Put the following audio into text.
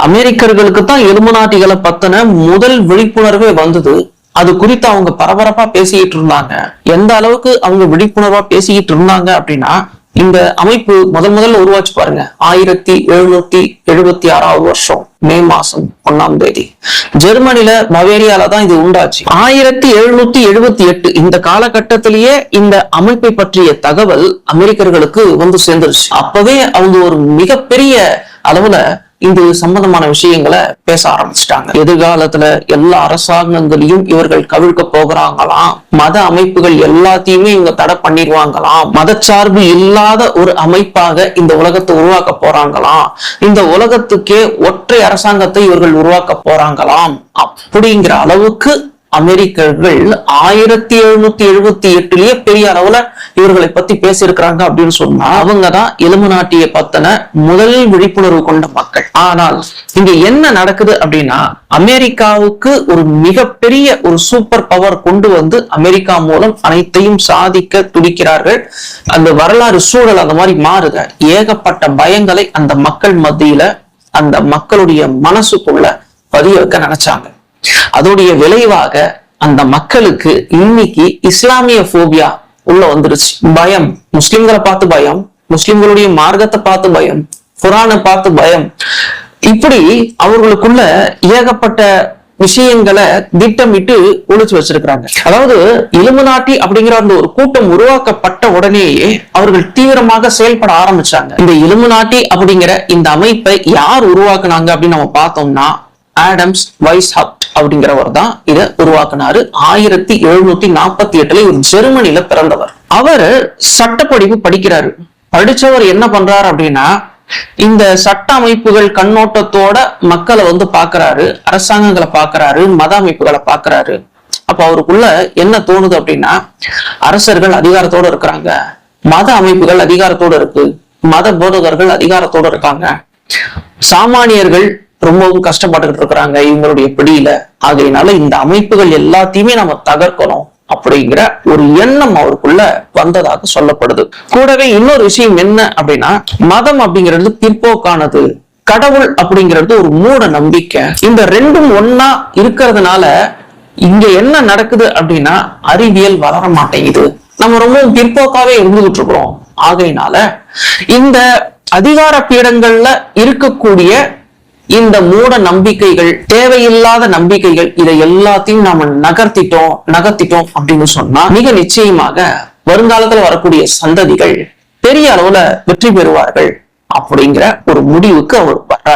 அமெரிக்கர்களுக்கு தான் இலுமினாட்டிகளை பத்தின முதல் விழிப்புணர்வே வந்தது. அது குறித்து அவங்க பரபரப்பா பேசிக்கிட்டு இருந்தாங்க. எந்த அளவுக்கு அவங்க விழிப்புணர்வா பேசிக்கிட்டு இருந்தாங்க அப்படின்னா, இந்த அமைப்பு முதல்ல உருவாச்சு பாருங்க 1776 வருஷம் மே மாசம் 1ஆம் தேதி ஜெர்மனில பவேரியால தான் இது உண்டாச்சு. 1778 இந்த காலகட்டத்திலேயே இந்த அமைப்பை பற்றிய தகவல் அமெரிக்கர்களுக்கு வந்து சேர்ந்துருச்சு. அப்பவே அவங்க ஒரு மிகப்பெரிய அளவுல இது சம்பந்தமான விஷயங்களை பேச ஆரம்பிச்சிட்டாங்க. எதிர்காலத்துல எல்லா அரசாங்கங்களையும் இவர்கள் கவிழ்க்க போகிறாங்களாம். மத அமைப்புகள் எல்லாத்தையுமே இவங்க தடை பண்ணிடுவாங்களாம். மதச்சார்பு இல்லாத ஒரு அமைப்பாக இந்த உலகத்தை உருவாக்க போறாங்களாம். இந்த உலகத்துக்கே ஒற்றை அரசாங்கத்தை இவர்கள் உருவாக்க போறாங்களாம். அப்படிங்கிற அளவுக்கு அமெரிக்கர்கள் 1778லயே பெரிய அளவுல இவர்களை பத்தி பேசியிருக்கிறாங்க அப்படின்னு சொன்னா அவங்கதான் இலுமினாட்டியை பத்தின முதல் விழிப்புணர்வு கொண்ட மக்கள். ஆனால் இங்க என்ன நடக்குது அப்படின்னா, அமெரிக்காவுக்கு ஒரு மிகப்பெரிய ஒரு சூப்பர் பவர் கொண்டு வந்து அமெரிக்கா மூலம் அனைத்தையும் சாதிக்க துடிக்கிறார்கள். அந்த வரலாறு சூழல் அந்த மாதிரி மாறுக. ஏகப்பட்ட பயங்களை அந்த மக்கள் மத்தியில அந்த மக்களுடைய மனசுக்குள்ள பதிய வைக்க நினைச்சாங்க. அதோடைய விளைவாக அந்த மக்களுக்கு இன்னைக்கு இஸ்லாமிய போபியா உள்ள வந்துருச்சு. பயம், முஸ்லிம்களை பார்த்து பயம், முஸ்லிம்களுடைய மார்க்கத்தை பார்த்து பயம், குரானை பார்த்து பயம், இப்படி அவர்களுக்குள்ள ஏகப்பட்ட விஷயங்களை திட்டமிட்டு ஒழிச்சு வச்சிருக்கிறாங்க. அதாவது இலுமினாட்டி அப்படிங்கிற அந்த ஒரு கூட்டம் உருவாக்கப்பட்ட உடனேயே அவர்கள் தீவிரமாக செயல்பட ஆரம்பிச்சாங்க. இந்த இலுமினாட்டி அப்படிங்கிற இந்த அமைப்பை யார் உருவாக்குனாங்க அப்படின்னு நம்ம பார்த்தோம்னா, ஆடம்ஸ் வைஸ்ஹாப்ட் அப்படிங்கிறவர் தான் இதை உருவாக்குனாரு. 1748 ஒரு ஜெர்மனில பிறந்தவர். அவர் சட்டப்படிப்பு படிக்கிறாரு. படிச்சவர் என்ன பண்றாரு அப்படின்னா, இந்த சட்ட அமைப்புகள் கண்ணோட்டத்தோட மக்களை வந்து பாக்குறாரு, அரசாங்கங்களை பாக்குறாரு, மத அமைப்புகளை பாக்குறாரு. அப்ப அவருக்குள்ள என்ன தோணுது அப்படின்னா, அரசர்கள் அதிகாரத்தோட இருக்கிறாங்க, மத அமைப்புகள் அதிகாரத்தோட இருக்கு, மத போதகர்கள் அதிகாரத்தோட இருக்காங்க, சாமானியர்கள் ரொம்பவும் கஷ்டப்பட்டுக்கிட்டு இருக்கிறாங்க இவங்களுடைய பிடியில. ஆகையினால இந்த அமைப்புகள் எல்லாத்தையுமே நம்ம தகர்க்கணும் அப்படிங்கிற ஒரு எண்ணம் அவருக்குள்ள வந்ததாக சொல்லப்படுது. கூடவே இன்னொரு விஷயம் என்ன அப்படின்னா, மதம் அப்படிங்கிறது பிற்போக்கானது, கடவுள் அப்படிங்கிறது ஒரு மூட நம்பிக்கை. இந்த ரெண்டும் ஒன்னா இருக்கிறதுனால இங்க என்ன நடக்குது அப்படின்னா, அறிவியல் வளர மாட்டேங்குது, நம்ம ரொம்பவும் பிற்போக்காவே இருந்துகிட்டு இருக்கிறோம். ஆகையினால இந்த அதிகார பீடங்கள்ல இருக்கக்கூடிய இந்த மூட நம்பிக்கைகள், தேவையில்லாத நம்பிக்கைகள், இதை எல்லாத்தையும் நாம நகர்த்திட்டோம் அப்படின்னு சொன்னா மிக நிச்சயமாக வருங்காலத்துல வரக்கூடிய சந்ததிகள் பெரிய அளவுல வெற்றி பெறுவார்கள் அப்படிங்கிற ஒரு முடிவுக்கு அவர் வர்றார்.